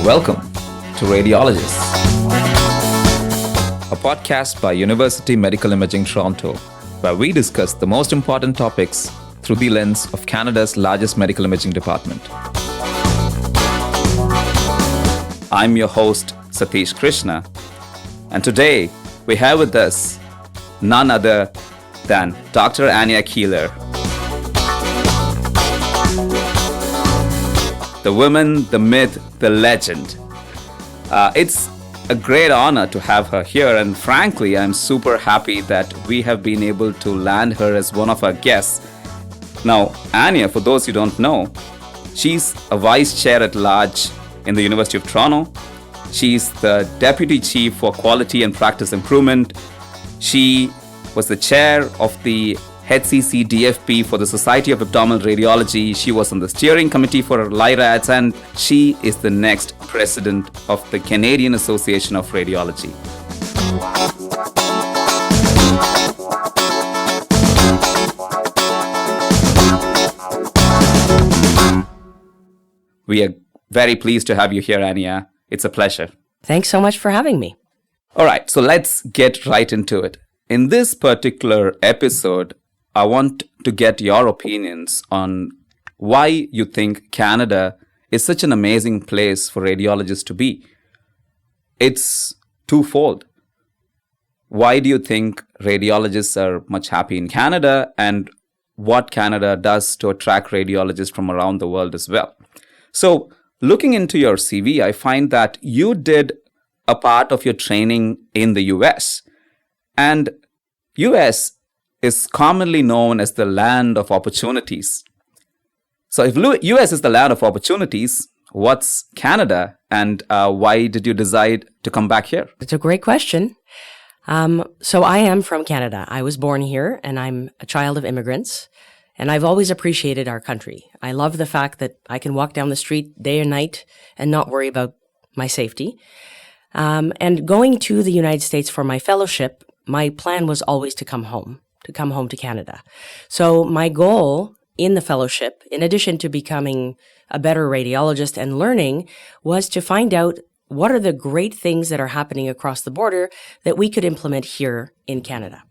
Welcome to Radiologists, a podcast by University Medical Imaging Toronto, where we discuss the most important topics through the lens of Canada's largest medical imaging department. I'm your host, Satheesh Krishna, and today we have with us none other than Dr. Ania Kielar. The woman, the myth, the legend. It's a great honor to have her here, and frankly, I'm super happy that we have been able to land her as one of our guests. Now, Ania, for those who don't know, she's a vice chair at large in the University of Toronto. She's the deputy chief for quality and practice improvement. She was the chair of the HCC DFP for the Society of Abdominal Radiology. She was on the steering committee for LIRADS, and she is the next president of the Canadian Association of Radiology. We are very pleased to have you here, Ania. It's a pleasure. Thanks so much for having me. All right, so let's get right into it. In this particular episode, I want to get your opinions on why you think Canada is such an amazing place for radiologists to be. It's twofold. Why do you think radiologists are much happy in Canada, and what Canada does to attract radiologists from around the world as well? So, looking into your CV, I find that you did a part of your training in the US, and US is commonly known as the land of opportunities. So if US is the land of opportunities, what's Canada, and why did you decide to come back here? It's a great question. So I am from Canada. I was born here, and I'm a child of immigrants, and I've always appreciated our country. I love the fact that I can walk down the street day and night and not worry about my safety. And going to the United States for my fellowship, my plan was always to come home to Canada. So my goal in the fellowship, in addition to becoming a better radiologist and learning, was to find out what are the great things that are happening across the border that we could implement here in Canada.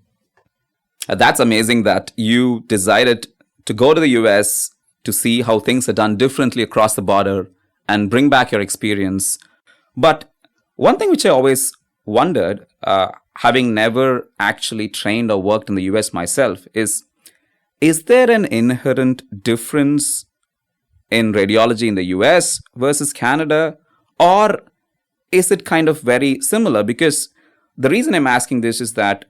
That's amazing that you decided to go to the US to see how things are done differently across the border and bring back your experience. But one thing which I always wondered, having never actually trained or worked in the US myself, is there an inherent difference in radiology in the US versus Canada, or is it kind of very similar? Because the reason I'm asking this is that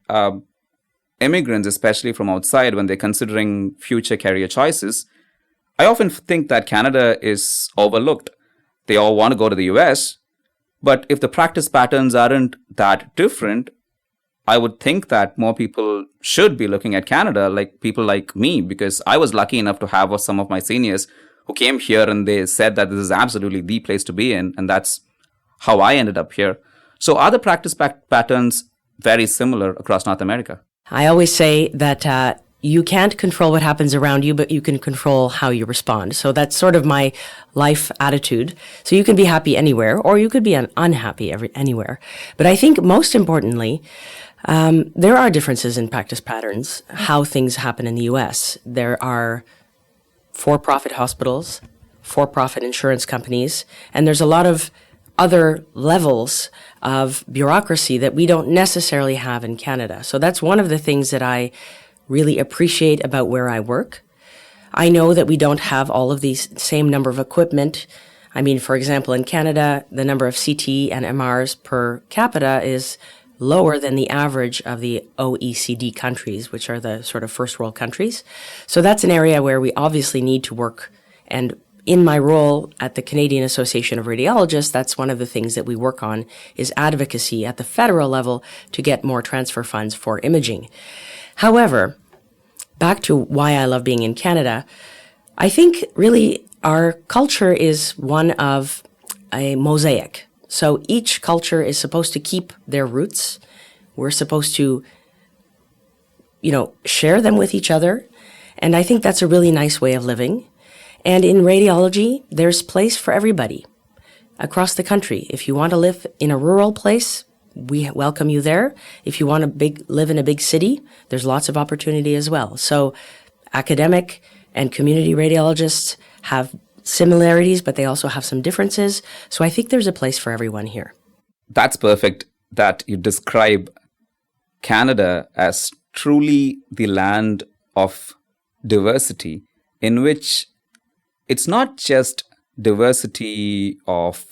immigrants, especially from outside, when they're considering future career choices, I often think that Canada is overlooked. They all want to go to the US, but if the practice patterns aren't that different, I would think that more people should be looking at Canada, like people like me, because I was lucky enough to have some of my seniors who came here and they said that this is absolutely the place to be in, and that's how I ended up here. So are the practice patterns very similar across North America? I always say that you can't control what happens around you, but you can control how you respond. So that's sort of my life attitude. So you can be happy anywhere, or you could be unhappy anywhere. But I think most importantly, there are differences in practice patterns, how things happen in the U.S. There are for-profit hospitals, for-profit insurance companies, and there's a lot of other levels of bureaucracy that we don't necessarily have in Canada. So that's one of the things that I really appreciate about where I work. I know that we don't have all of these same number of equipment. I mean, for example, in Canada, the number of CT and MRs per capita is lower than the average of the OECD countries, which are the sort of first world countries. So that's an area where we obviously need to work. And in my role at the Canadian Association of Radiologists, that's one of the things that we work on is advocacy at the federal level to get more transfer funds for imaging. However, back to why I love being in Canada, I think really our culture is one of a mosaic. So each culture is supposed to keep their roots. We're supposed to, share them with each other. And I think that's a really nice way of living. And in radiology, there's place for everybody. across the country. If you want to live in a rural place, we welcome you there. If you want to live in a big city, there's lots of opportunity as well. So academic and community radiologists have similarities, but they also have some differences. So I think there's a place for everyone here. That's perfect that you describe Canada as truly the land of diversity, in which it's not just diversity of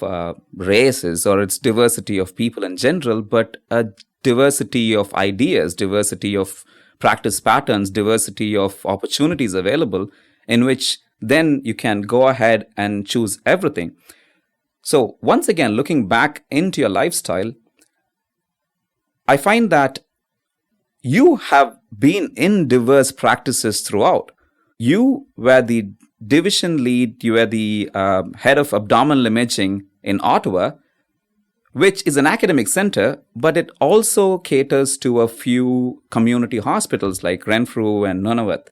races or it's diversity of people in general, but a diversity of ideas, diversity of practice patterns, diversity of opportunities available, in which then you can go ahead and choose everything. So once again, looking back into your lifestyle, I find that you have been in diverse practices throughout. You were the division lead, you were the head of abdominal imaging in Ottawa, which is an academic center, but it also caters to a few community hospitals like Renfrew and Nunavut.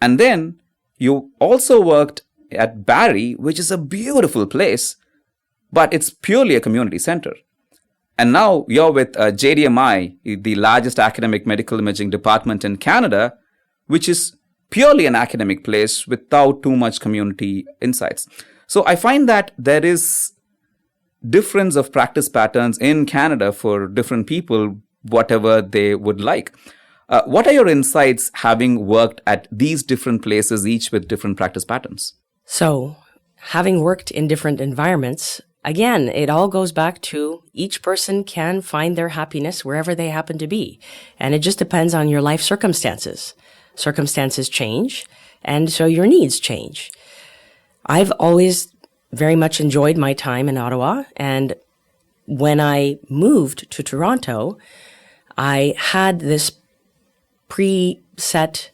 And then you also worked at Barrie, which is a beautiful place, but it's purely a community center. And now you're with JDMI, the largest academic medical imaging department in Canada, which is purely an academic place without too much community insights. So I find that there is difference of practice patterns in Canada for different people, whatever they would like. What are your insights having worked at these different places, each with different practice patterns? So having worked in different environments, again, it all goes back to each person can find their happiness wherever they happen to be. And it just depends on your life circumstances. Circumstances change, and so your needs change. I've always very much enjoyed my time in Ottawa, and when I moved to Toronto, I had this preset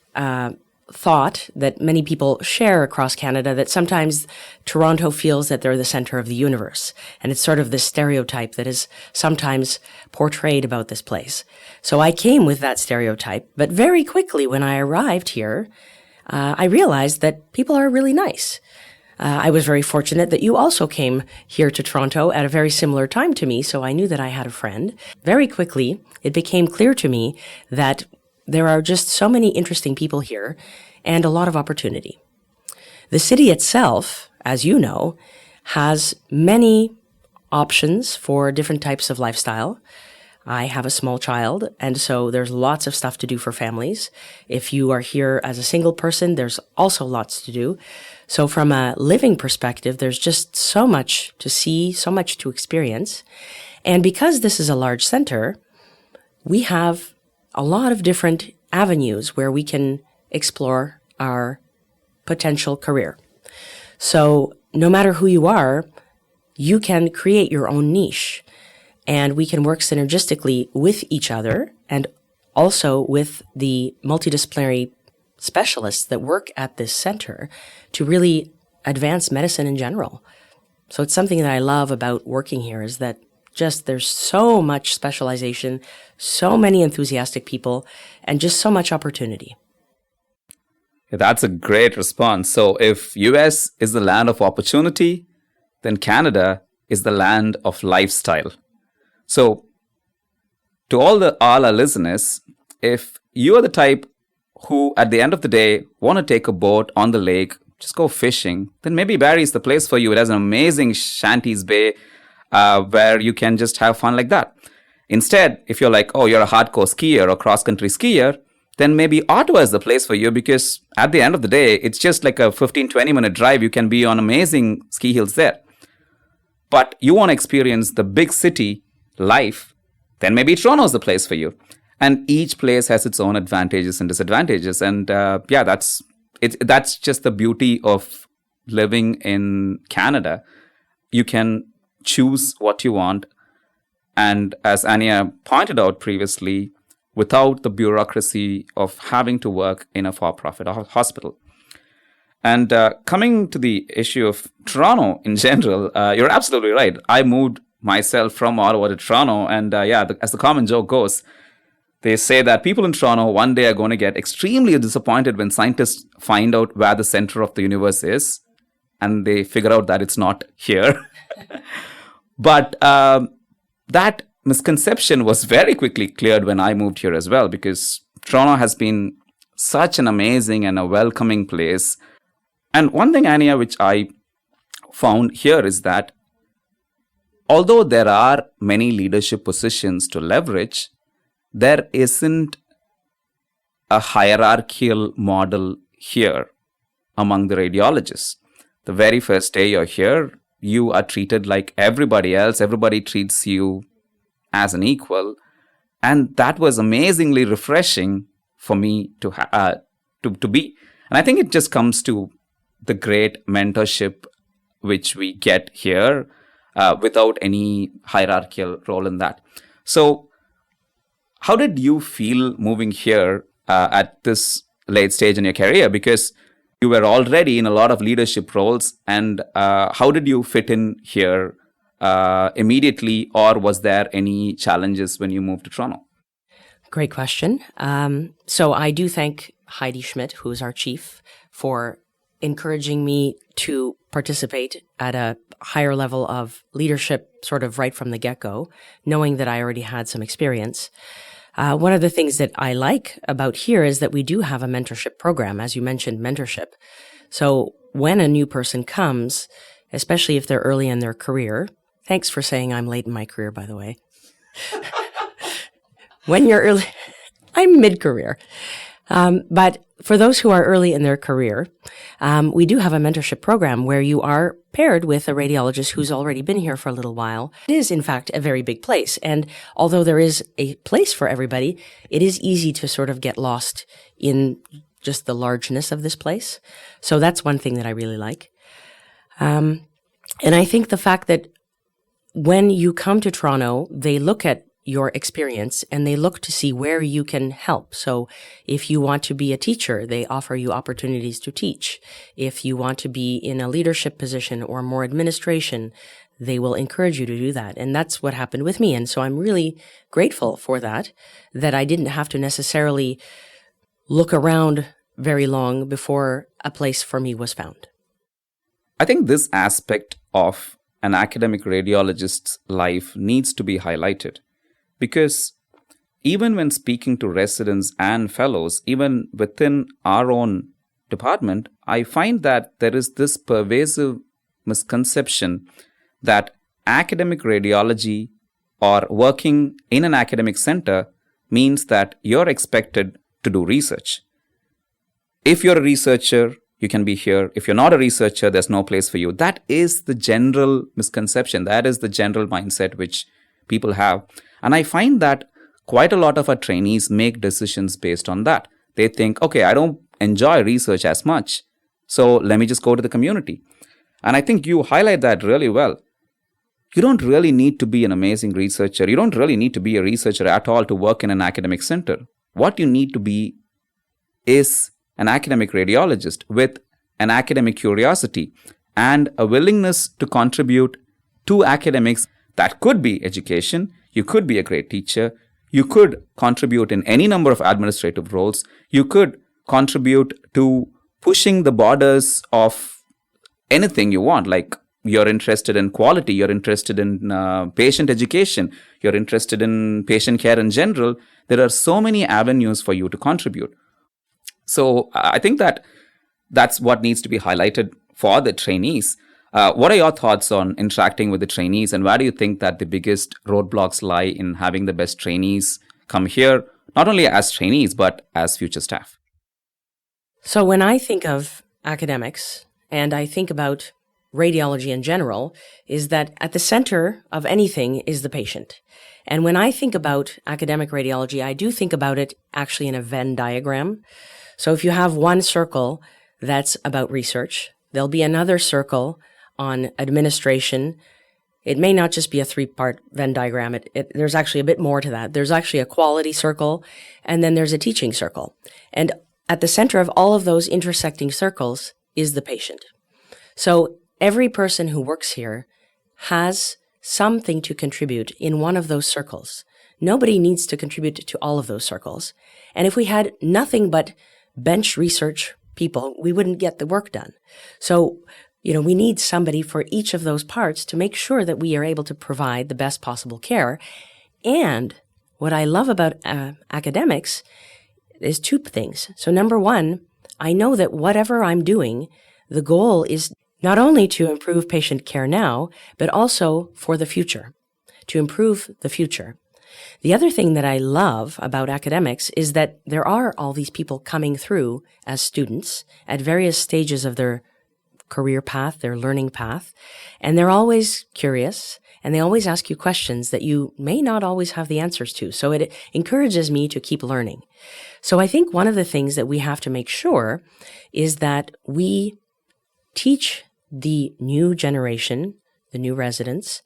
thought that many people share across Canada, that sometimes Toronto feels that they're the center of the universe. And it's sort of this stereotype that is sometimes portrayed about this place. So I came with that stereotype, but very quickly when I arrived here, I realized that people are really nice. I was very fortunate that you also came here to Toronto at a very similar time to me, so I knew that I had a friend. Very quickly, it became clear to me that there are just so many interesting people here and a lot of opportunity. The city itself, as you know, has many options for different types of lifestyle. I have a small child, and so there's lots of stuff to do for families. If you are here as a single person, there's also lots to do. So from a living perspective, there's just so much to see, so much to experience. And because this is a large center, we have a lot of different avenues where we can explore our potential career. So no matter who you are, you can create your own niche, and we can work synergistically with each other and also with the multidisciplinary specialists that work at this center to really advance medicine in general. So it's something that I love about working here, is that just there's so much specialization, so many enthusiastic people, and just so much opportunity. Yeah, that's a great response. So if US is the land of opportunity, then Canada is the land of lifestyle. So to all our listeners, if you are the type who at the end of the day want to take a boat on the lake, just go fishing, then maybe Barrie is the place for you. It has an amazing shanties bay where you can just have fun like that. Instead, if you're like, oh, you're a hardcore skier or cross-country skier, then maybe Ottawa is the place for you, because at the end of the day, it's just like a 15-20 minute drive. You can be on amazing ski hills there. But you want to experience the big city life, then maybe Toronto is the place for you. And each place has its own advantages and disadvantages. And that's just the beauty of living in Canada. You can choose what you want. And as Ania pointed out previously, without the bureaucracy of having to work in a for-profit hospital. And coming to the issue of Toronto in general, you're absolutely right. I moved myself from Ottawa to Toronto. And as the common joke goes, they say that people in Toronto one day are going to get extremely disappointed when scientists find out where the center of the universe is. and they figure out that it's not here. But that misconception was very quickly cleared when I moved here as well, because Toronto has been such an amazing and a welcoming place. And one thing, Ania, which I found here is that although there are many leadership positions to leverage, there isn't a hierarchical model here among the radiologists. The very first day you're here, you are treated like everybody else. Everybody treats you as an equal. And that was amazingly refreshing for me to be. And I think it just comes to the great mentorship which we get here without any hierarchical role in that. So how did you feel moving here at this late stage in your career? Because you were already in a lot of leadership roles, and how did you fit in here immediately, or was there any challenges when you moved to Toronto? Great question. So I do thank Heidi Schmidt, who is our chief, for encouraging me to participate at a higher level of leadership sort of right from the get-go, knowing that I already had some experience. One of the things that I like about here is that we do have a mentorship program, as you mentioned, mentorship. So when a new person comes, especially if they're early in their career, thanks for saying I'm late in my career, by the way. When you're early, I'm mid-career. But for those who are early in their career, we do have a mentorship program where you are paired with a radiologist who's already been here for a little while. It is, in fact, a very big place. And although there is a place for everybody, it is easy to sort of get lost in just the largeness of this place. So that's one thing that I really like. And I think the fact that when you come to Toronto, they look at your experience and they look to see where you can help. So if you want to be a teacher, they offer you opportunities to teach. If you want to be in a leadership position or more administration, they will encourage you to do that. And that's what happened with me. And so I'm really grateful for that I didn't have to necessarily look around very long before a place for me was found. I think this aspect of an academic radiologist's life needs to be highlighted. Because even when speaking to residents and fellows, even within our own department, I find that there is this pervasive misconception that academic radiology or working in an academic center means that you're expected to do research. If you're a researcher, you can be here. If you're not a researcher, there's no place for you. That is the general misconception. That is the general mindset which people have. And I find that quite a lot of our trainees make decisions based on that. They think, okay, I don't enjoy research as much, so let me just go to the community. And I think you highlight that really well. You don't really need to be an amazing researcher. You don't really need to be a researcher at all to work in an academic center. What you need to be is an academic radiologist with an academic curiosity and a willingness to contribute to academics. That could be education. You could be a great teacher. You could contribute in any number of administrative roles. You could contribute to pushing the borders of anything you want. Like you're interested in quality, you're interested in patient education, you're interested in patient care in general. There are so many avenues for you to contribute. So I think that that's what needs to be highlighted for the trainees. What are your thoughts on interacting with the trainees, and where do you think that the biggest roadblocks lie in having the best trainees come here, not only as trainees, but as future staff? So when I think of academics, and I think about radiology in general, is that at the center of anything is the patient. And when I think about academic radiology, I do think about it actually in a Venn diagram. So if you have one circle that's about research, there'll be another circle on administration. It may not just be a 3-part Venn diagram. There's actually a bit more to that. There's actually a quality circle, and then there's a teaching circle. And at the center of all of those intersecting circles is the patient. So every person who works here has something to contribute in one of those circles. Nobody needs to contribute to all of those circles. And if we had nothing but bench research people, we wouldn't get the work done. So we need somebody for each of those parts to make sure that we are able to provide the best possible care. And what I love about academics is two things. So number one, I know that whatever I'm doing, the goal is not only to improve patient care now, but also for the future, to improve the future. The other thing that I love about academics is that there are all these people coming through as students at various stages of their career path, their learning path, and they're always curious, and they always ask you questions that you may not always have the answers to. So it encourages me to keep learning. So I think one of the things that we have to make sure is that we teach the new generation, the new residents,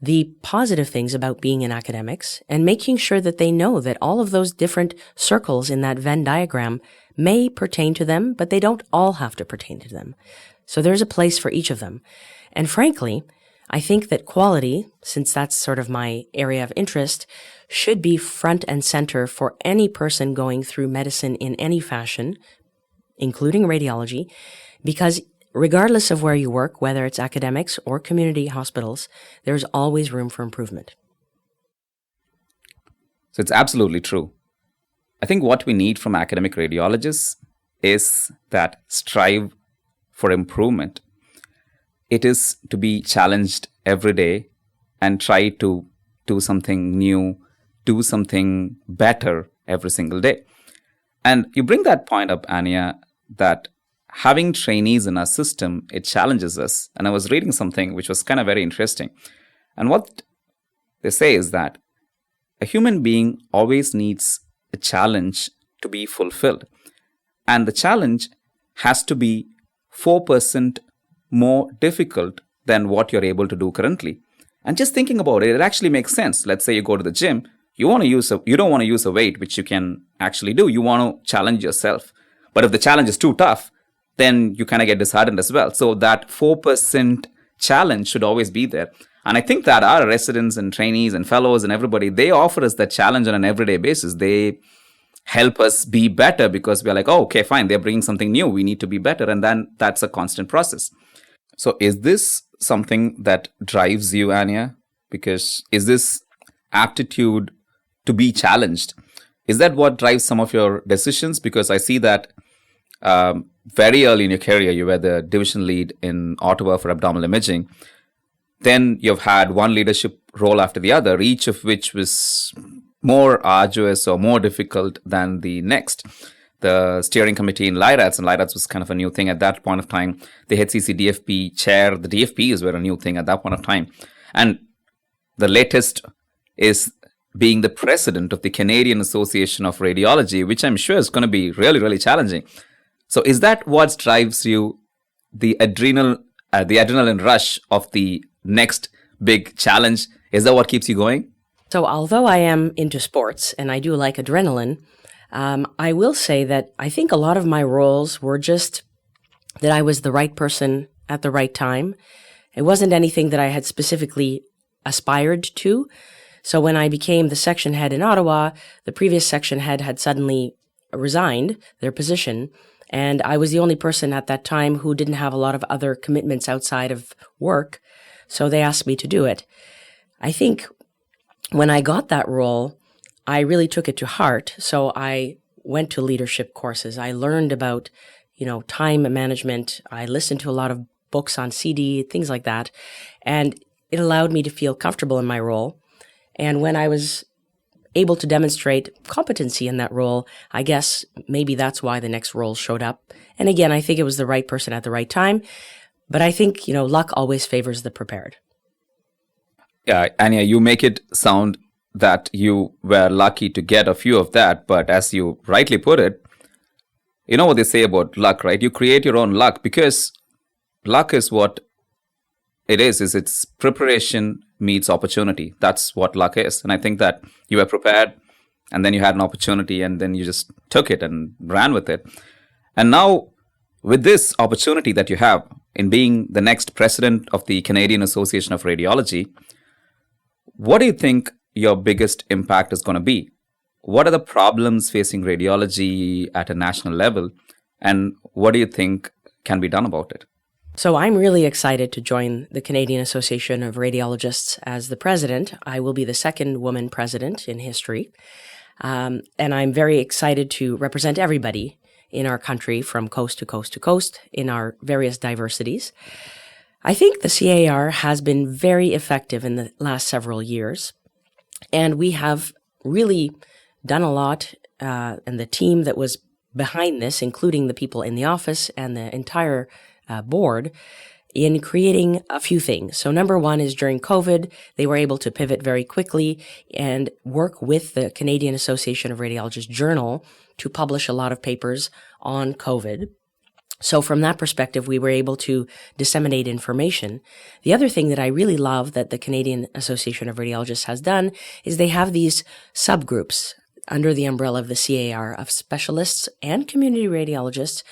the positive things about being in academics, and making sure that they know that all of those different circles in that Venn diagram may pertain to them, but they don't all have to pertain to them. So there's a place for each of them. And frankly, I think that quality, since that's sort of my area of interest, should be front and center for any person going through medicine in any fashion, including radiology, because regardless of where you work, whether it's academics or community hospitals, there's always room for improvement. So it's absolutely true. I think what we need from academic radiologists is that strive for improvement. It is to be challenged every day and try to do something new, do something better every single day. And you bring that point up, Ania, that having trainees in our system, it challenges us. And I was reading something which was kind of very interesting. And what they say is that a human being always needs a challenge to be fulfilled. And the challenge has to be 4% more difficult than what you're able to do currently. And just thinking about it, it actually makes sense. Let's say you go to the gym, you don't want to use a weight which you can actually do. You want to challenge yourself. But if the challenge is too tough, then you kind of get disheartened as well. So that 4% challenge should always be there. And I think that our residents and trainees and fellows and everybody, they offer us that challenge on an everyday basis. They help us be better because we're like, oh, okay, fine. They're bringing something new. We need to be better. And then that's a constant process. So is this something that drives you, Ania? Because is this aptitude to be challenged? Is that what drives some of your decisions? Because I see that very early in your career, you were the division lead in Ottawa for abdominal imaging. Then you've had one leadership role after the other, each of which was more arduous or more difficult than the next. The steering committee in LIRADS, and LIRADS was kind of a new thing at that point of time. The HCC DFP chair, the DFPs were a new thing at that point of time. And the latest is being the president of the Canadian Association of Radiology, which I'm sure is going to be really, really challenging. So is that what drives you, the adrenaline rush of the next big challenge? Is that what keeps you going? So although I am into sports and I do like adrenaline, I will say that I think a lot of my roles were just that I was the right person at the right time. It wasn't anything that I had specifically aspired to. So when I became the section head in Ottawa, the previous section head had suddenly resigned their position. And I was the only person at that time who didn't have a lot of other commitments outside of work. So they asked me to do it. I think when I got that role, I really took it to heart. So I went to leadership courses. I learned about, time management. I listened to a lot of books on CD, things like that. And it allowed me to feel comfortable in my role. And when I was able to demonstrate competency in that role, I guess maybe that's why the next role showed up. And again, I think it was the right person at the right time. But I think, luck always favors the prepared. Yeah, Ania, you make it sound that you were lucky to get a few of that. But as you rightly put it, you know what they say about luck, right? You create your own luck, because luck is what it is it's preparation meets opportunity. That's what luck is. And I think that you were prepared, and then you had an opportunity, and then you just took it and ran with it. And now, with this opportunity that you have in being the next president of the Canadian Association of Radiology, what do you think your biggest impact is going to be? What are the problems facing radiology at a national level, and what do you think can be done about it? So I'm really excited to join the Canadian Association of Radiologists as the president. I will be the second woman president in history. And I'm very excited to represent everybody in our country from coast to coast to coast in our various diversities. I think the CAR has been very effective in the last several years, and we have really done a lot, and the team that was behind this, including the people in the office and the entire board, in creating a few things. So number one is during COVID, they were able to pivot very quickly and work with the Canadian Association of Radiologists journal to publish a lot of papers on COVID. So from that perspective, we were able to disseminate information. The other thing that I really love that the Canadian Association of Radiologists has done is they have these subgroups under the umbrella of the CAR of specialists and community radiologists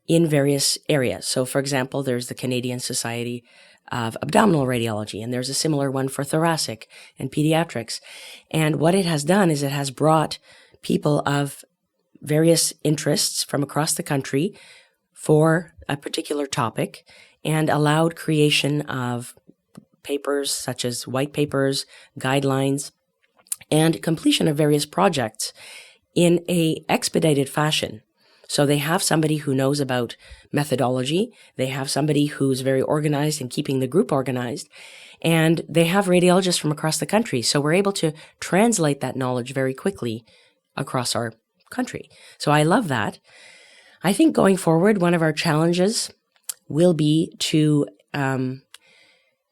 in various areas. So, for example, there's the Canadian Society of Abdominal Radiology, and there's a similar one for thoracic and pediatrics. And what it has done is it has brought people of various interests from across the country for a particular topic and allowed creation of papers such as white papers, guidelines, and completion of various projects in a expedited fashion. So they have somebody who knows about methodology, they have somebody who's very organized in keeping the group organized, and they have radiologists from across the country. So we're able to translate that knowledge very quickly across our country. So I love that. I think going forward, one of our challenges will be to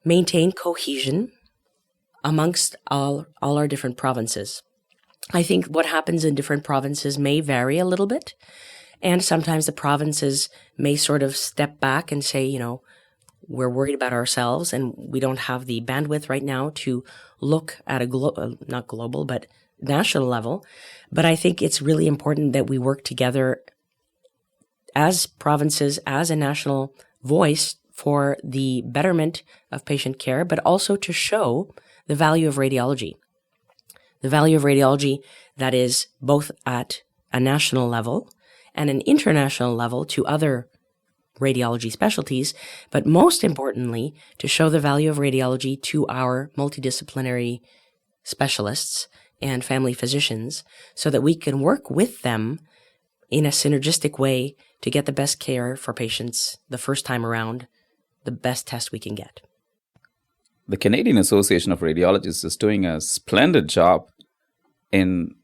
maintain cohesion amongst all our different provinces. I think what happens in different provinces may vary a little bit. And sometimes the provinces may sort of step back and say, we're worried about ourselves and we don't have the bandwidth right now to look at a not global, but national level. But I think it's really important that we work together as provinces, as a national voice for the betterment of patient care, but also to show the value of radiology. The value of radiology that is both at a national level and an international level to other radiology specialties, but most importantly, to show the value of radiology to our multidisciplinary specialists and family physicians so that we can work with them in a synergistic way to get the best care for patients the first time around, the best test we can get. The Canadian Association of Radiologists is doing a splendid job in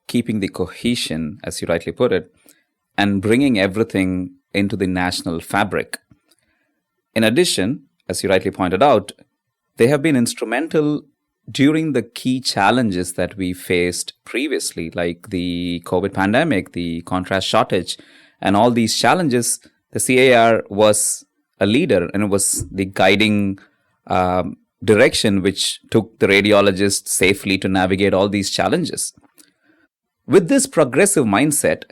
keeping the cohesion, as you rightly put it, and bringing everything into the national fabric. In addition, as you rightly pointed out, they have been instrumental during the key challenges that we faced previously, like the COVID pandemic, the contrast shortage, and all these challenges. The CAR was a leader, and it was the guiding direction which took the radiologists safely to navigate all these challenges. With this progressive mindset,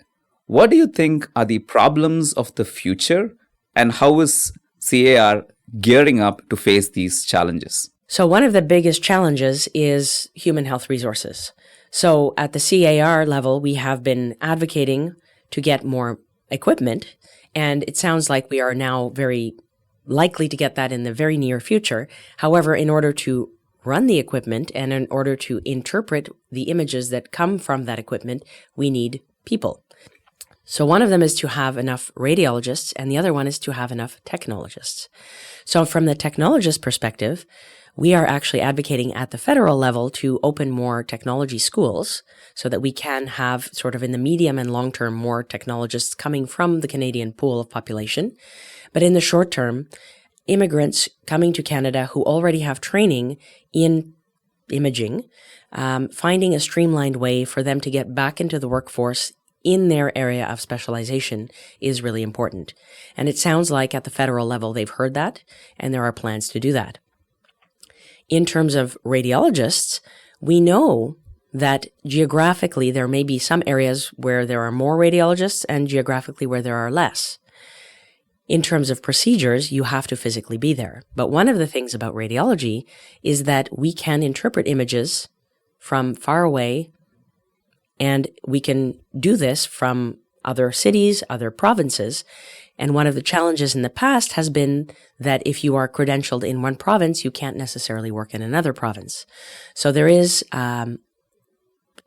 what do you think are the problems of the future, and how is CAR gearing up to face these challenges? So one of the biggest challenges is human health resources. So at the CAR level, we have been advocating to get more equipment, and it sounds like we are now very likely to get that in the very near future. However, in order to run the equipment and in order to interpret the images that come from that equipment, we need people. So one of them is to have enough radiologists, and the other one is to have enough technologists. So from the technologist perspective, we are actually advocating at the federal level to open more technology schools so that we can have sort of in the medium and long term more technologists coming from the Canadian pool of population. But in the short term, immigrants coming to Canada who already have training in imaging, finding a streamlined way for them to get back into the workforce in their area of specialization is really important. And it sounds like at the federal level they've heard that, and there are plans to do that. In terms of radiologists, we know that geographically there may be some areas where there are more radiologists and geographically where there are less. In terms of procedures, you have to physically be there. But one of the things about radiology is that we can interpret images from far away, and we can do this from other cities, other provinces, And one of the challenges in the past has been that if you are credentialed in one province, you can't necessarily work in another province. So there is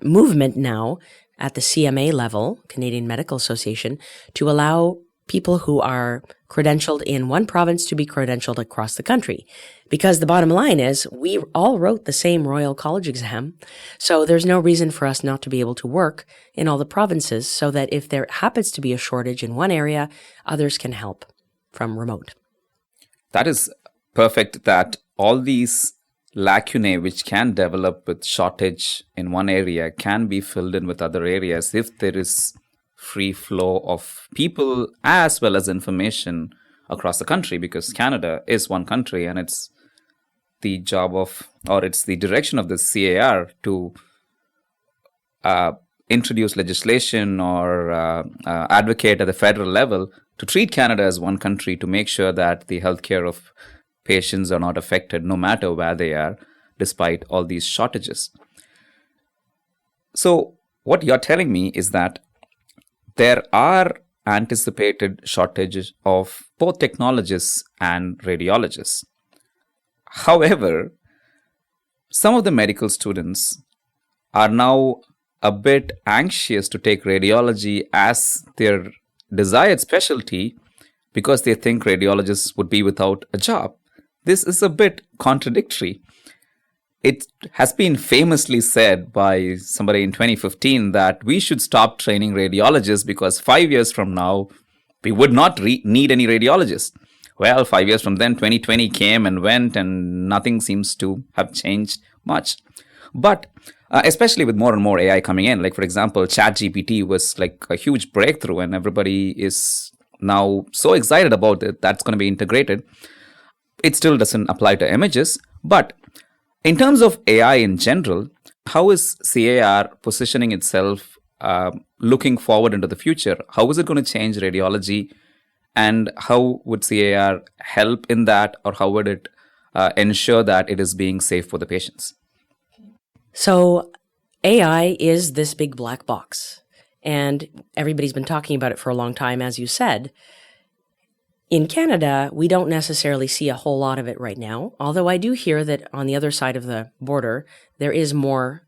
movement now at the CMA level, Canadian Medical Association, to allow people who are credentialed in one province to be credentialed across the country. Because the bottom line is we all wrote the same Royal College exam, so there's no reason for us not to be able to work in all the provinces so that if there happens to be a shortage in one area, others can help from remote. That is perfect, that all these lacunae which can develop with shortage in one area can be filled in with other areas if there is free flow of people as well as information across the country, because Canada is one country and it's the job of, or it's the direction of the CAR to introduce legislation or advocate at the federal level to treat Canada as one country, to make sure that the healthcare of patients are not affected no matter where they are, despite all these shortages. So what you're telling me is that there are anticipated shortages of both technologists and radiologists. However, some of the medical students are now a bit anxious to take radiology as their desired specialty because they think radiologists would be without a job. This is a bit contradictory. It has been famously said by somebody in 2015 that we should stop training radiologists because 5 years from now, we would not need any radiologists. Well, 5 years from then, 2020 came and went and nothing seems to have changed much. But especially with more and more AI coming in, like for example, ChatGPT was like a huge breakthrough and everybody is now so excited about it that's going to be integrated. It still doesn't apply to images, but in terms of AI in general, how is CAR positioning itself looking forward into the future? How is it going to change radiology? And how would CAR help in that? Or how would it ensure that it is being safe for the patients? So AI is this big black box. And everybody's been talking about it for a long time, as you said. In Canada, we don't necessarily see a whole lot of it right now, although I do hear that on the other side of the border, there is more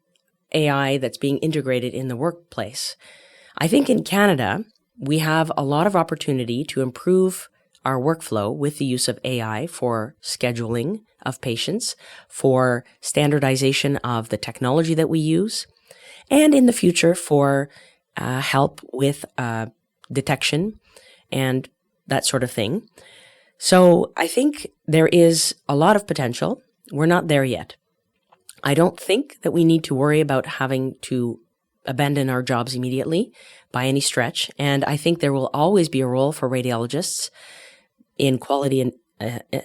AI that's being integrated in the workplace. I think in Canada, we have a lot of opportunity to improve our workflow with the use of AI for scheduling of patients, for standardization of the technology that we use, and in the future for help with detection and that sort of thing. So I think there is a lot of potential. We're not there yet. I don't think that we need to worry about having to abandon our jobs immediately by any stretch. And I think there will always be a role for radiologists in quality and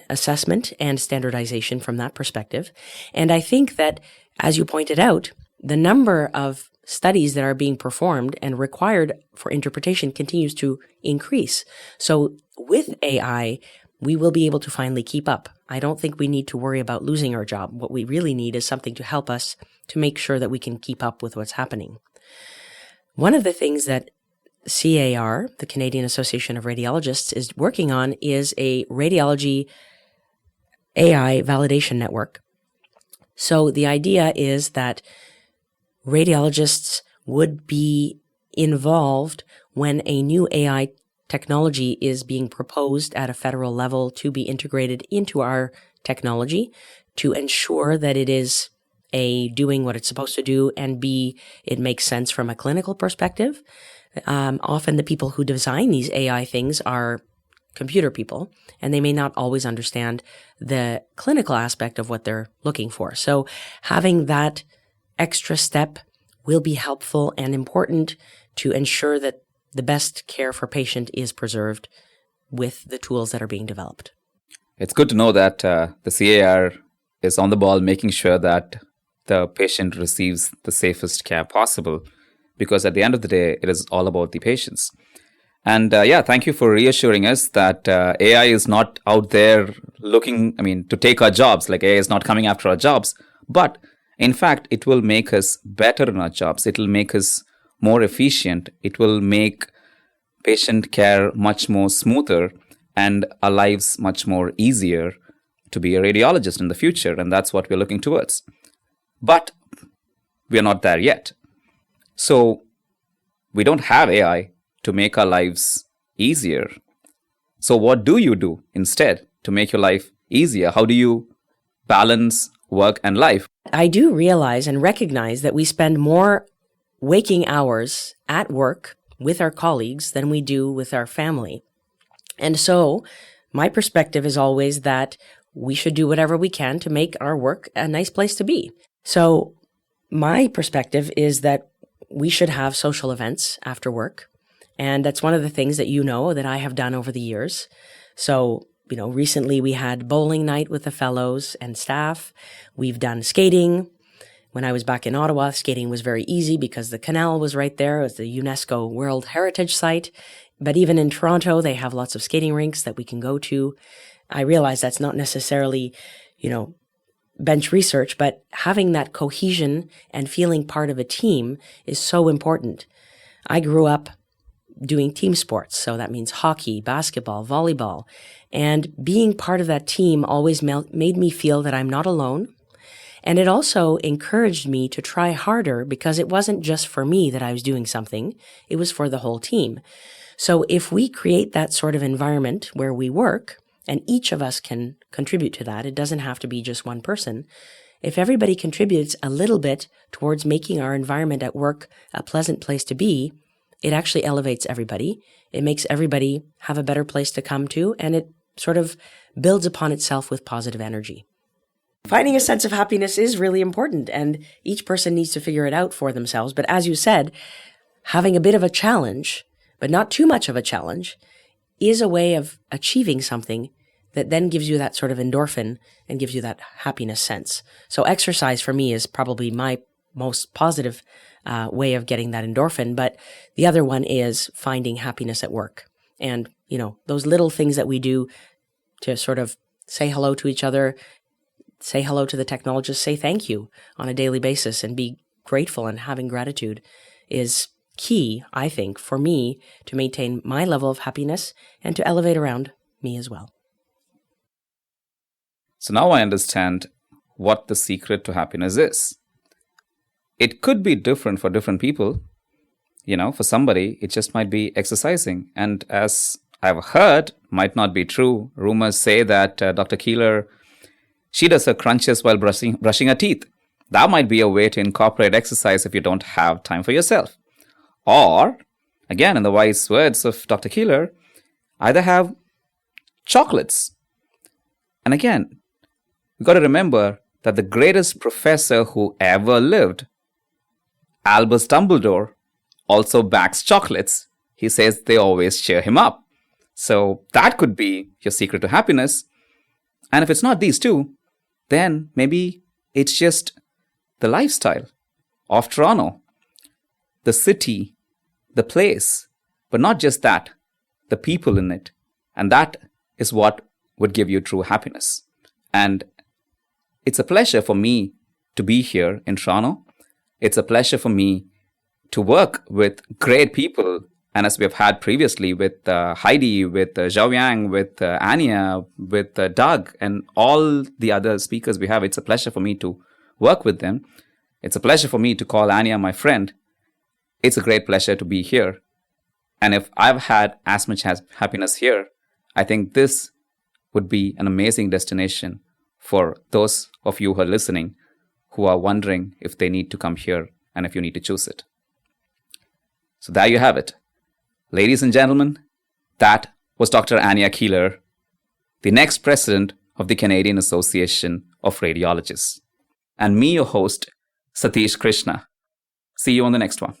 assessment and standardization from that perspective. And I think that, as you pointed out, the number of studies that are being performed and required for interpretation continues to increase. So with AI, we will be able to finally keep up. I don't think we need to worry about losing our job. What we really need is something to help us to make sure that we can keep up with what's happening. One of the things that CAR, the Canadian Association of Radiologists, is working on is a radiology AI validation network. So the idea is that radiologists would be involved when a new AI technology is being proposed at a federal level to be integrated into our technology to ensure that it is A, doing what it's supposed to do, and B, it makes sense from a clinical perspective. Often the people who design these AI things are computer people, and they may not always understand the clinical aspect of what they're looking for. So having that extra step will be helpful and important to ensure that the best care for patient is preserved with the tools that are being developed. It's good to know that the CAR is on the ball, making sure that the patient receives the safest care possible, because at the end of the day, it is all about the patients. And thank you for reassuring us that AI is not out there looking, to take our jobs, like AI is not coming after our jobs, but in fact, it will make us better in our jobs. It will make us more efficient. It will make patient care much more smoother and our lives much more easier to be a radiologist in the future. And that's what we're looking towards. But we're not there yet. So we don't have AI to make our lives easier. So what do you do instead to make your life easier? How do you balance work and life? I do realize and recognize that we spend more waking hours at work with our colleagues than we do with our family. And so my perspective is always that we should do whatever we can to make our work a nice place to be. So my perspective is that we should have social events after work. And that's one of the things that that I have done over the years. So, recently we had bowling night with the fellows and staff. We've done skating. When I was back in Ottawa, skating was very easy because the canal was right there. It was the UNESCO World Heritage Site. But even in Toronto, they have lots of skating rinks that we can go to. I realize that's not necessarily, bench research, but having that cohesion and feeling part of a team is so important. I grew up doing team sports, so that means hockey, basketball, volleyball, and being part of that team always made me feel that I'm not alone. And it also encouraged me to try harder because it wasn't just for me that I was doing something, it was for the whole team. So if we create that sort of environment where we work, and each of us can contribute to that, it doesn't have to be just one person. If everybody contributes a little bit towards making our environment at work a pleasant place to be, it actually elevates everybody. It makes everybody have a better place to come to, and it sort of builds upon itself with positive energy. Finding a sense of happiness is really important, and each person needs to figure it out for themselves. But as you said, having a bit of a challenge, but not too much of a challenge, is a way of achieving something that then gives you that sort of endorphin and gives you that happiness sense. So exercise for me is probably my most positive way of getting that endorphin. But the other one is finding happiness at work. And, those little things that we do to sort of say hello to each other, say hello to the technologists, say thank you on a daily basis and be grateful and having gratitude is key, I think, for me to maintain my level of happiness and to elevate around me as well. So now I understand what the secret to happiness is. It could be different for different people. For somebody, it just might be exercising. And as I've heard, might not be true. Rumors say that Dr. Kielar, she does her crunches while brushing her teeth. That might be a way to incorporate exercise if you don't have time for yourself. Or, again, in the wise words of Dr. Kielar, either have chocolates. And again, we've got to remember that the greatest professor who ever lived, Albus Dumbledore, also backs chocolates. He says they always cheer him up. So that could be your secret to happiness. And if it's not these two, then maybe it's just the lifestyle of Toronto, the city, the place, but not just that, the people in it. And that is what would give you true happiness. And it's a pleasure for me to be here in Toronto. It's a pleasure for me to work with great people. And as we have had previously with Heidi, with Zhao Yang, with Ania, with Doug, and all the other speakers we have, it's a pleasure for me to work with them. It's a pleasure for me to call Ania my friend. It's a great pleasure to be here. And if I've had as much happiness here, I think this would be an amazing destination for those of you who are listening, who are wondering if they need to come here and if you need to choose it. So there you have it. Ladies and gentlemen, that was Dr. Ania Kielar, the next president of the Canadian Association of Radiologists. And me, your host, Satheesh Krishna. See you on the next one.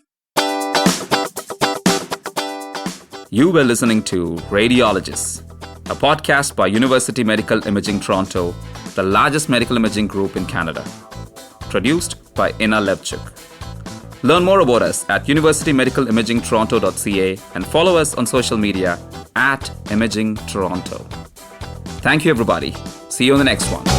You were listening to Radiologists, a podcast by University Medical Imaging Toronto, the largest medical imaging group in Canada. Produced by Ina Levchuk. Learn more about us at universitymedicalimagingtoronto.ca and follow us on social media @Imaging Toronto. Thank you, everybody. See you on the next one.